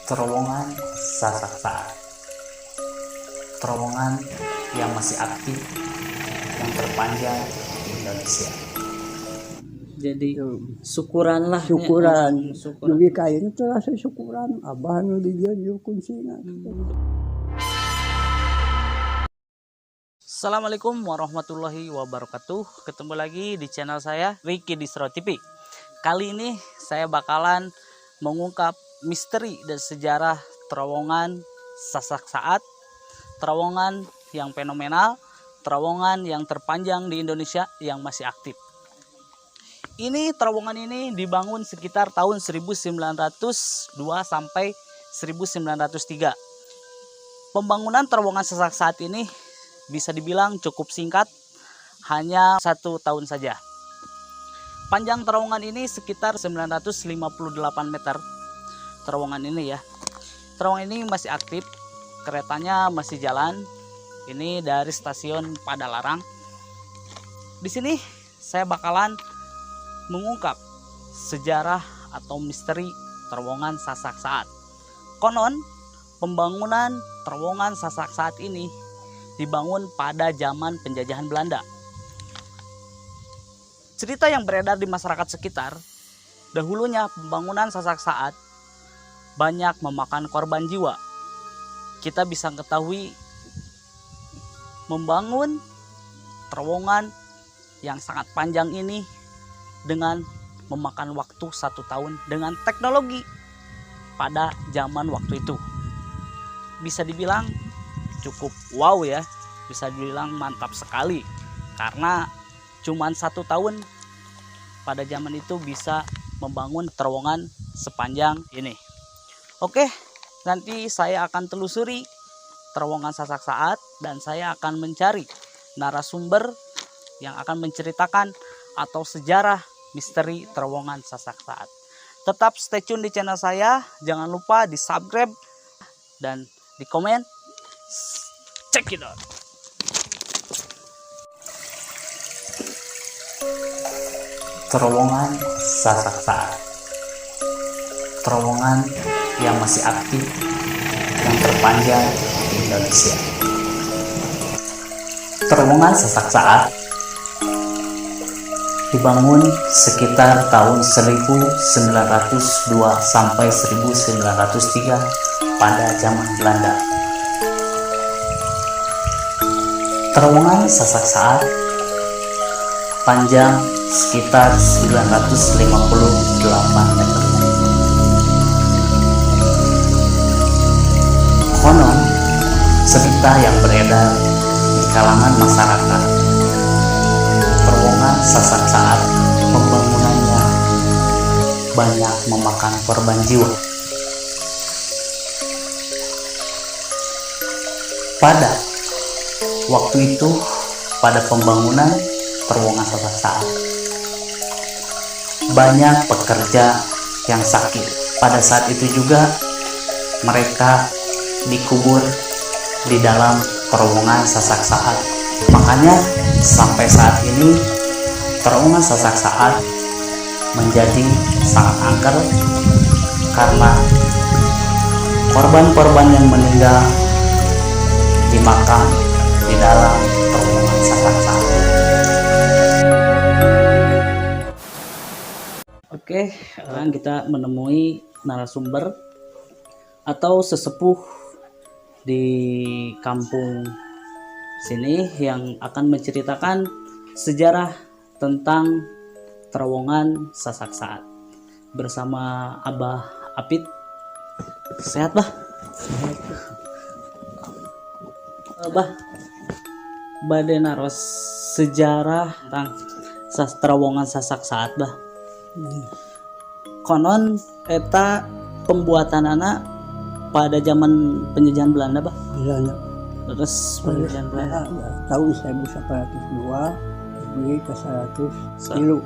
Terowongan Sasak-Saat, terowongan yang masih aktif, yang terpanjang di Indonesia. Jadi syukuran lah syukuran syukuran. lebih kain terasa syukuran abah nu dijanjur kuncina. Assalamualaikum warahmatullahi wabarakatuh. Ketemu lagi di channel saya Ricky Distro TV. Kali ini saya bakalan mengungkap misteri dan sejarah terowongan Sasak-Saat, terowongan yang fenomenal, terowongan yang terpanjang di Indonesia yang masih aktif. Ini terowongan ini dibangun sekitar tahun 1902 sampai 1903. Pembangunan terowongan Sasak-Saat ini bisa dibilang cukup singkat, hanya 1 tahun saja. Panjang terowongan ini sekitar 958 meter. Terowongan ini ya. Terowongan ini masih aktif, keretanya masih jalan. Ini dari stasiun Padalarang. Di sini saya bakalan mengungkap sejarah atau misteri terowongan Sasak-Saat. Konon pembangunan terowongan Sasak-Saat ini dibangun pada zaman penjajahan Belanda. Cerita yang beredar di masyarakat sekitar, dahulunya pembangunan Sasak-Saat banyak memakan korban jiwa. Kita bisa ketahui membangun terowongan yang sangat panjang ini dengan memakan waktu 1 tahun dengan teknologi pada zaman waktu itu. Bisa dibilang cukup wow ya, bisa dibilang mantap sekali karena cuman 1 tahun pada zaman itu bisa membangun terowongan sepanjang ini. Oke, nanti saya akan telusuri terowongan Sasak-Saat dan saya akan mencari narasumber yang akan menceritakan atau sejarah misteri terowongan Sasak-Saat. Tetap stay tune di channel saya, jangan lupa di subscribe dan di komen. Check it out. Terowongan Sasak-Saat, terowongan yang masih aktif, yang terpanjang di Indonesia. Terowongan Sasak-Saat dibangun sekitar tahun 1902 sampai 1903 pada zaman Belanda. Terowongan Sasak-Saat panjang sekitar 958 meter. Konon, cerita yang beredar di kalangan masyarakat, terowongan Sasak-Saat pembangunannya banyak memakan korban jiwa. Pada waktu itu, pada pembangunan terowongan Sasak-Saat, banyak pekerja yang sakit. Pada saat itu juga mereka dikubur di dalam terowongan Sasak-Saat. Makanya sampai saat ini terowongan Sasak-Saat menjadi sangat angker karena korban-korban yang meninggal dimakam di dalam terowongan Sasak-Saat. Oke, sekarang kita menemui narasumber atau sesepuh di kampung sini yang akan menceritakan sejarah tentang terowongan Sasak-Saat bersama Abah Apit. Sehat, Bah? Bah, badenaros sejarah tentang terowongan Sasak-Saat, Bah. Konon eta pembuatan anak pada zaman penjajahan Belanda, Bah. Belanda. Terus penjajahan Belanda Tahun 1802 lebih ke 100 kilo.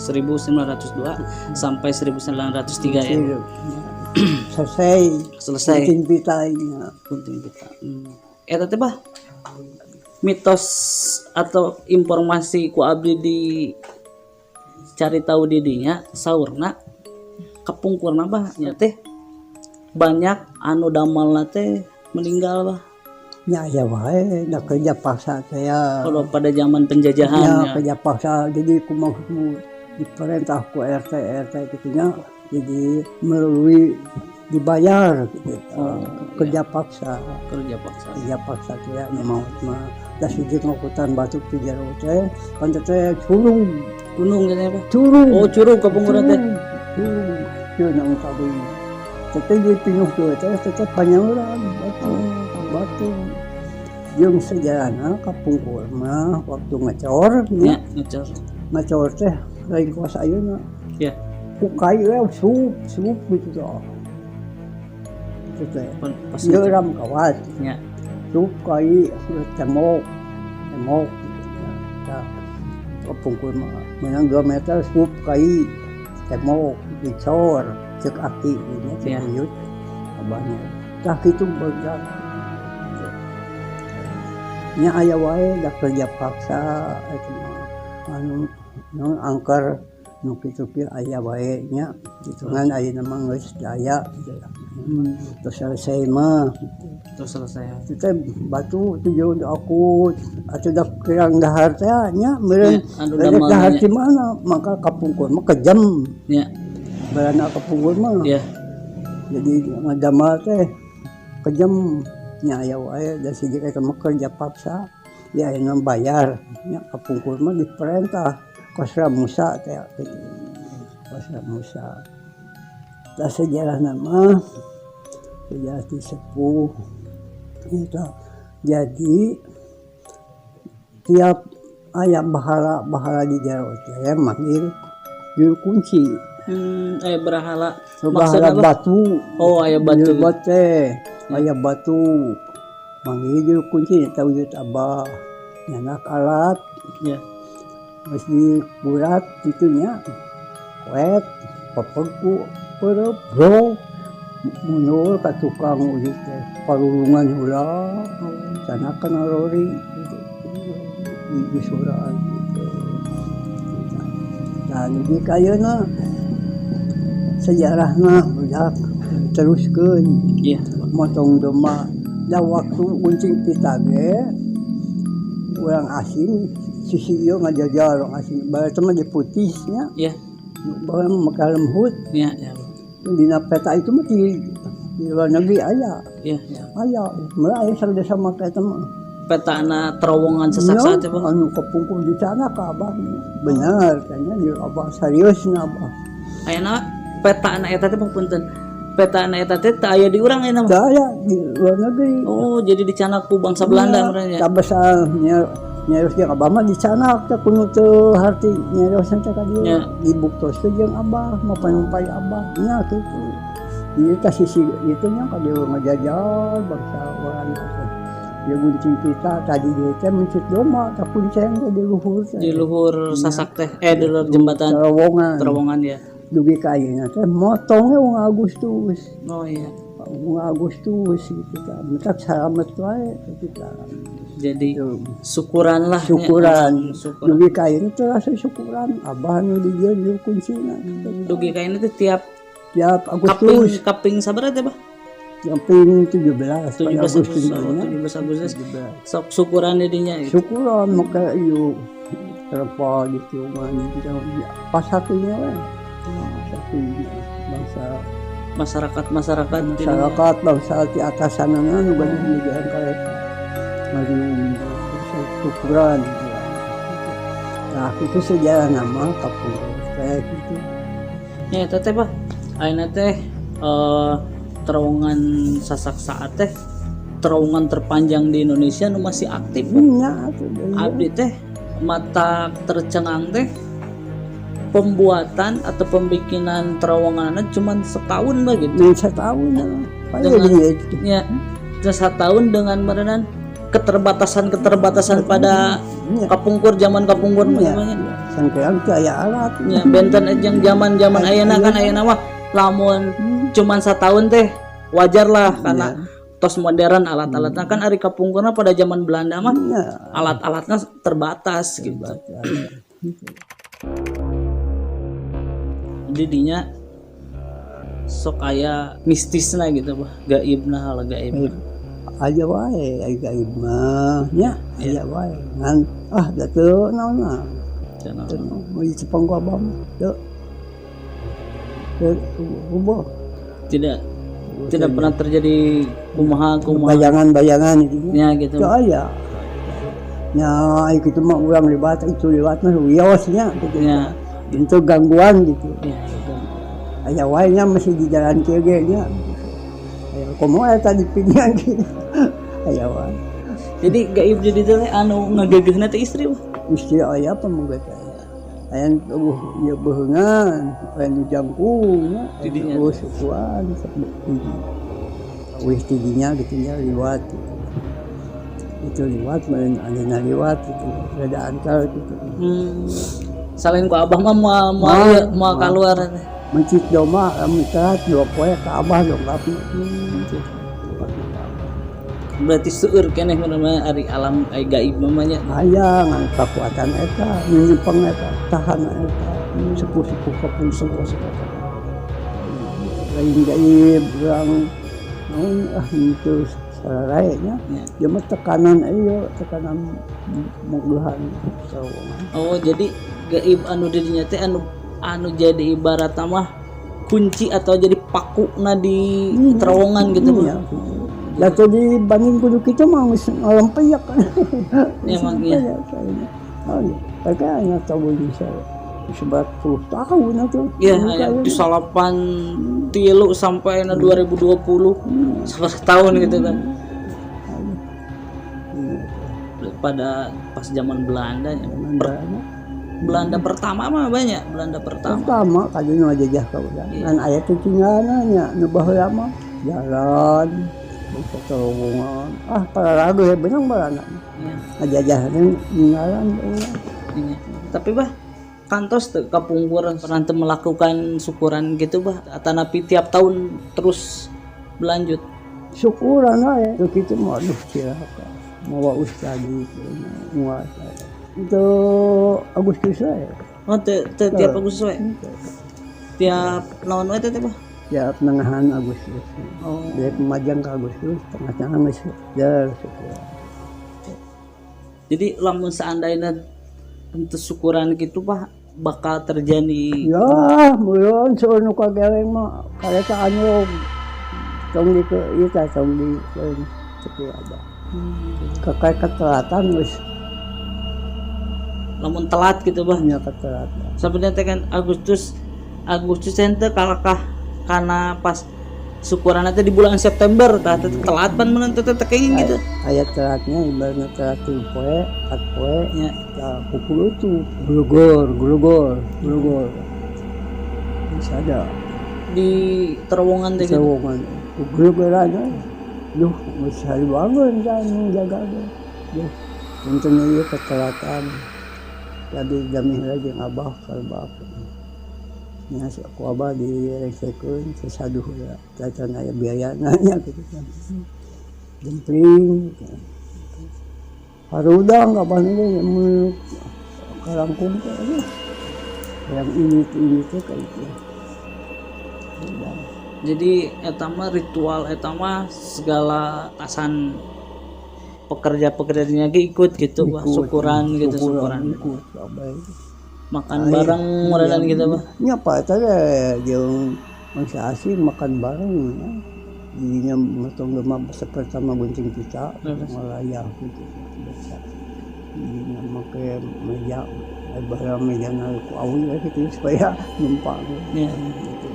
1902 sampai 1903 ya. Selesai. Kunting pitanya. Kunting pita. Eta teh, Bah, mitos atau informasi ku abdi di cari tahu didinya saurna kepungkurna bah nya teh banyak anu damal teh meninggal bah. nya aya wae da kerja paksa saya Kalau pada zaman penjajahan ya ya. kerja paksa jadi kumaha diperintah ku RT gitunya jadi melalui dibayar gitu. Kerja paksa teh ya mau mah da siji ngokutan batuk ti jero teh pan teh curug Gunung gitu apa? curug Oh curug kapungkur teh. curug nang kabeh teh di pinuh teh panyaurang batu jeung sejarahna kapungkur mah waktu ngecor Ya, ngecor. teh lain kuasa ayeuna Ya. ku kayu sup gitu tuh teh Pas Geram kawat, ya. sup kai temok, kapungkur mah, menang 2 meter sup kai temok dicor, cek aki ini cek uyut, abahnya, tak itu bergerak. Nya aya wae da kerja paksa, itu mah, anu angker nu kitu aya wae nya, hitungan ayeuna mah geus daya. Terus selesai mah Terus selesai. kita batu tujuh aku atau dah kirang dahar teh nya meureun dahar di mana maka kapungkur mah kejam ya barana kapungkur mah ya jadi ngadamal teh kejam nya aya wae da siji eta mah kerja paksa ya aya bayar nya kapungkur mah diperintah Kosra Musa teh Kosra Musa da sejarah nama sejarah sepuh itu jadi tiap ayam bahala di jero teh manggil juru kunci berhala batu aya batu teh aya batu manggil juru kunci tahu wujud abah nyanak alat ya mesti bulat itunya wet papegku perep bro mundur ka tukang ujit teh parulungan heula sana kana lori di suraan gitu. Nah jadi kayeuna sejarahna budak teruskeun iya motong domba da waktu uncing pita ge urang asing sisi ieu ngajajal orang asing bae teh mah diputisnya iya bae maka lembut iya dina peta itu mah di luar negeri aya iya mulai aya desa maka eta mah petana terowongan sesaksa teh Bang anu kapungkur di sana ka abah bener kayaknya di abah seriusna abah ayeuna petana eta teh punten petana eta teh teu aya di urang ayeuna mah teu aya di luar negeri oh jadi dicanak ku bangsa Belanda merenya tabasa nyaros jeung abah mah dicanak teh kudu teu harti nyaros teh ka dieu dibuktoseun jeung abah mapan-mapan abah nya kitu ieu teh sisi itu nya ka dieu ngajajal bangsa orang dia guncing kita tadi dia teh mencit domba tak kunceng di luhur sasak teh di luhur jembatan terowongan ya dugi ka ayeuna teh motongnya wong Agustus oh iya wong Agustus gitu kan mentak salamet wae kita jadi syukuran lah syukuran dugi ka ayeuna teh rasa syukuran abah nu di dieu kuncina dugi ka ayeuna teh tiap Agustus kaping sabaraha teh Bah Kaping 17 Agustus sok syukuran dinya gitu. Syukuran maka ieu terpa gitu mah pas satunya we. Satunya bangsa masyarakat bangsa di atasanana nu bade dijieun ka eta. Mari syukuran. Nah, itu sejarah nama kapungkur kayak gitu. Ya eta teh Bah. Ayeuna teh terowongan sasak saat teh terowongan terpanjang di Indonesia nu masih aktif abdi teh mata tercengang teh pembuatan atau pembikinan terowongannya cuman setahun begitu setahun ya setahun dengan merenan keterbatasan pada kapungkur zaman kapungkur namanya sangkean teh aya alat ya benten jeung zaman ayeuna kan ayeuna mah lamun cuman setahun teh wajar lah karena tos modern alat-alatnya kan ari kapungkurna pada zaman Belanda mah alat-alatnya terbatas gitu. Jadi dinya sok aya mistisna gitu bah, gaibna hal gaib. Aja wae aya gaib mah nya aya wae ngan da teu naonna teu mau cepeng ku abah mah teu ubah tidak pernah terjadi kumaha bayangan itu nya gitu. teu aya nya kitu mah urang libat itu liwat mah wiosnya gitu Ya. itu gangguan gitu Ya. aya wae nya masih di jalan kieu ge nya aya komo eta di pinggan gitu aya wae Jadi gaib jadi teh anu ngageugeuhna teh istri bah. istri aya pemengget aya ieu beungan aya nu jangkung Tidinya. sukuan wis tidinya gitu nya liwat itu liwat main aya liwat itu rada antar gitu Selain ku abah mah mau keluar teh. mencit doma terat 2 poe ka abah dong tapi Berarti seueur keneh mana ari alam ai gaib mamanya. aya ngan kekuatan eta nyimpen eta tahan eta sepuh-sepuh sepuh lain gaib urang itu sararaya Ya. dia mah tekanan menggehan Oh, jadi gaib anu didinya teh anu jadi ibarat mah kunci atau jadi pakuna di terowongan gitu. ya jatuh dibanding kudu kita mah geus ngalempeiak kan Ya maknya. kayaknya tahu bisa 40 tahun atau Ya, di salapan tilu sampai na 2020 1 tahun gitu kan. Pada pas zaman Belanda ya. Belanda pertama mah banyak Belanda pertama kali nu jajah ka urang ngan aya teh tinggalna nu baheula mah jalan buka terowongan pararago ya benang barana ya. ngajajah ninggalan Iya. Tapi bah kantos teu kapungkur pernah teu melakukan syukuran gitu bah atanapi tiap tahun terus berlanjut. syukuran aja itu kita mau aduh cilaka mau ustadi muasa itu Agustus ya Oh tiap Agustus we. Tiap naon we teh bah. ya pertengahan Agustus Oh. dari pemajang ke Agustus tengah-tengah masih ya syukuran Jadi lamun seandainya untuk syukuran gitu bah bakal terjadi ya mulon soal nu kageleng mah kareta anu tong di ke ieu tah tong di seperti apa kakak ketelatan geus lamun telat gitu bah. nya ketelatan Sebenarnya teh kan Agustus ente kalakah karena pas syukuran nanti di bulan September tah teh telat pan mun teh tekeng gitu. ayat teratnya ibaratnya terat 3 poe 4 poe Ya. ya pukul itu glogor bisa ada Di terowongan teh gitu. terowongan glogor aja duh geus hari bangun kan jaga duh tentunya ieu ketelatan jadi jamin lagi abah kalbab nya aku abah direksekeun sesaduh ya cacan aya biayana nya gitu kan jempring harudang abah ini mun karangkum teh yang ini teh kayak itu Jadi eta mah ritual eta mah segala tasan pekerja-pekerjanya ge ikut gitu bah syukuran gitu syukuran. ikut abah itu Makan bareng modelan gitu bah. nya apa eta jeung mangsa asing makan bareng ya. Jadinya motong lemah pertama guncing kita malayah gitu biasa jadinya make meja barang meja ku awi gitu supaya numpang Ya. gitu.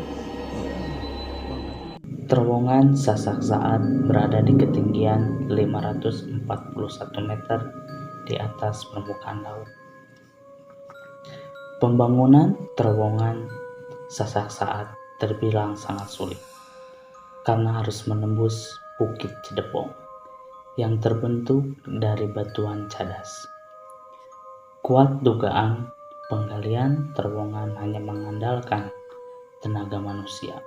Terowongan Sasak Saat berada di ketinggian 541 meter di atas permukaan laut. Pembangunan terowongan Sasak Saat terbilang sangat sulit karena harus menembus Bukit Cidepong yang terbentuk dari batuan cadas. Kuat dugaan penggalian terowongan hanya mengandalkan tenaga manusia.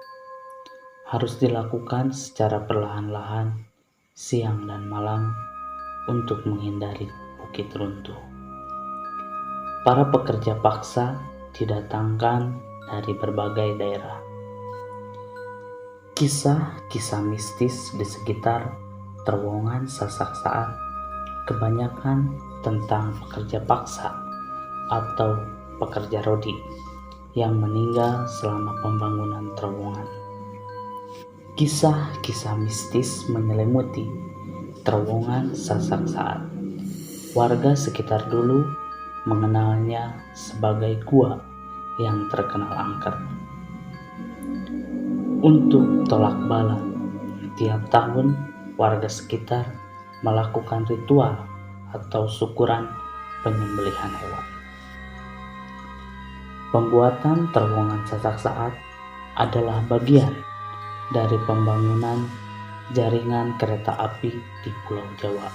Harus dilakukan secara perlahan-lahan siang dan malam untuk menghindari bukit runtuh. Para pekerja paksa didatangkan dari berbagai daerah. Kisah-kisah mistis di sekitar terowongan Sasak Saat kebanyakan tentang pekerja paksa atau pekerja rodi yang meninggal selama pembangunan terowongan. Kisah-kisah mistis menyelimuti terowongan Sasak Saat. Warga sekitar dulu mengenalnya sebagai gua yang terkenal angker. Untuk tolak bala, tiap tahun warga sekitar melakukan ritual atau syukuran penyembelihan hewan. Pembuatan terowongan Sasak Saat adalah bagian dari pembangunan jaringan kereta api di Pulau Jawa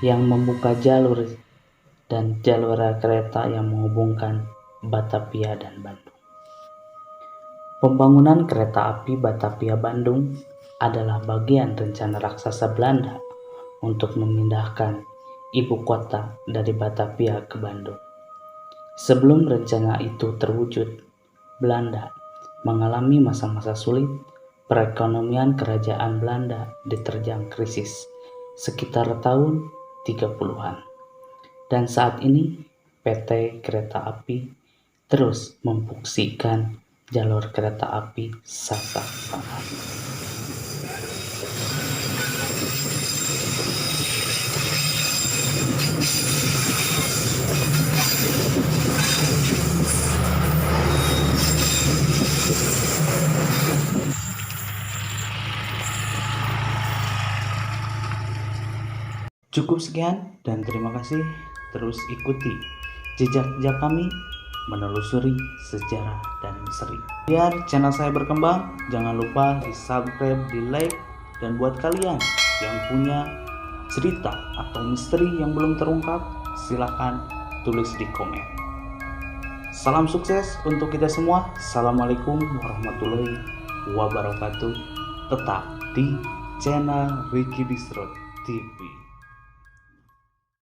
yang membuka jalur dan jalur kereta yang menghubungkan Batavia dan Bandung. Pembangunan kereta api Batavia-Bandung adalah bagian rencana raksasa Belanda untuk memindahkan ibu kota dari Batavia ke Bandung. Sebelum rencana itu terwujud, Belanda mengalami masa-masa sulit. Perekonomian kerajaan Belanda diterjang krisis sekitar tahun 30-an. Dan saat ini PT Kereta Api terus memfungsikan jalur kereta api Sasak Saat. Cukup sekian dan terima kasih. Terus ikuti jejak-jejak kami menelusuri sejarah dan misteri. Biar channel saya berkembang, jangan lupa di subscribe, di like, dan buat kalian yang punya cerita atau misteri yang belum terungkap, silahkan tulis di komen. Salam sukses untuk kita semua. Assalamualaikum warahmatullahi wabarakatuh. Tetap di channel Ricky Distro TV.